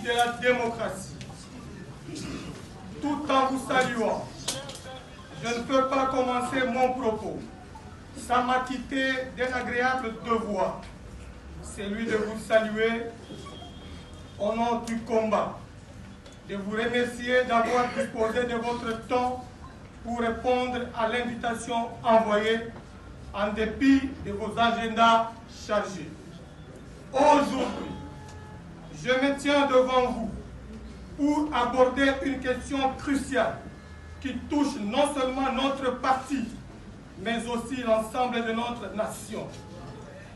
de la démocratie. Tout en vous saluant, je ne peux pas commencer mon propos sans m'acquitter d'un agréable devoir, celui de vous saluer au nom du combat, de vous remercier d'avoir disposé de votre temps pour répondre à l'invitation envoyée en dépit de vos agendas chargés. Aujourd'hui, je me tiens devant vous pour aborder une question cruciale qui touche non seulement notre parti, mais aussi l'ensemble de notre nation.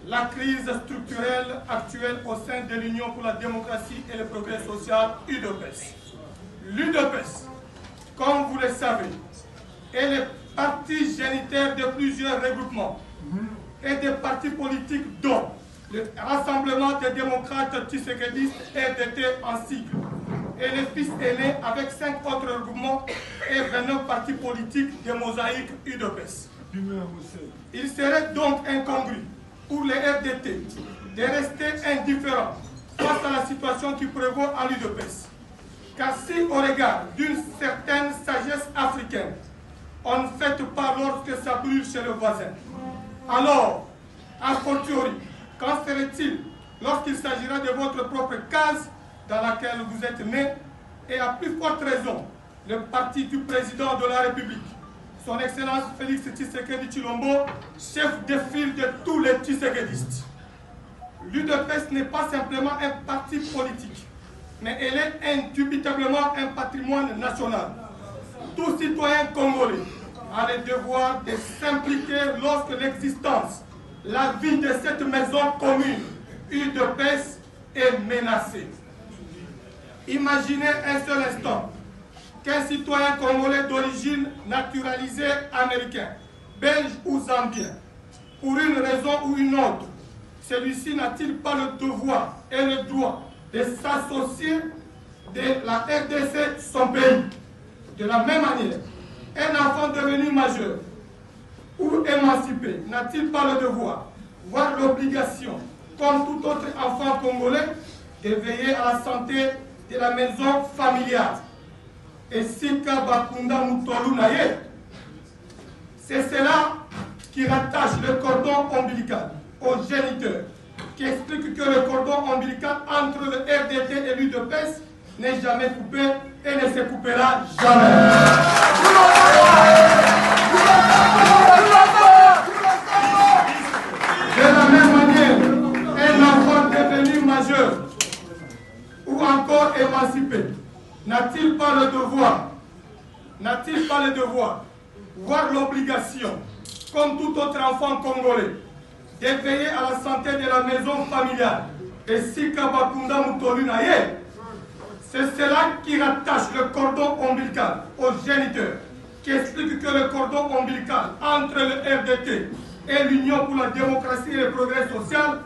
La crise structurelle actuelle au sein de l'Union pour la démocratie et le progrès social, UDPS. L'UDPS, comme vous le savez, est le parti géniteur de plusieurs regroupements et des partis politiques dont le Rassemblement des démocrates tshisekedi RDT en sigle et le fils aîné avec 5 autres regroupements et 29 partis politiques de mosaïque UDPS. Il serait donc incongru pour les RDT de rester indifférents face à la situation qui prévaut à l'UDPS. Car si au regard d'une certaine sagesse africaine, on ne fête pas lorsque ça brûle chez le voisin, alors, a fortiori, qu'en serait-il lorsqu'il s'agira de votre propre case dans laquelle vous êtes né, et à plus forte raison, le parti du président de la République, son Excellence Félix Tshisekedi Tshilombo, chef de file de tous les tshisekedistes. L'UDPS n'est pas simplement un parti politique, mais elle est indubitablement un patrimoine national. Tout citoyen congolais a le devoir de s'impliquer lorsque l'existence, la vie de cette maison commune, UDPS, est menacée. Imaginez un seul instant qu'un citoyen congolais d'origine naturalisée américain, belge ou zambien, pour une raison ou une autre, celui-ci n'a-t-il pas le devoir et le droit de s'associer de la RDC, son pays? De la même manière, un enfant devenu majeur ou émancipé n'a-t-il pas le devoir, voire l'obligation, comme tout autre enfant congolais, de veiller à la santé de la maison familiale? Et Sika Bakunda Mutolu Naye, c'est cela qui rattache le cordon ombilical aux géniteurs, qui explique que le cordon ombilical entre le RDT et l'UDPS n'est jamais coupé et ne se coupera jamais. De la même manière, un enfant devenu majeur ou encore émancipé n'a-t-il pas le devoir, voire l'obligation, comme tout autre enfant congolais, de veiller à la santé de la maison familiale et Sika Bakunda Mutolu Naye? C'est cela qui rattache le cordon ombilical aux géniteurs, qui explique que le cordon ombilical entre le RDT et l'Union pour la démocratie et le progrès social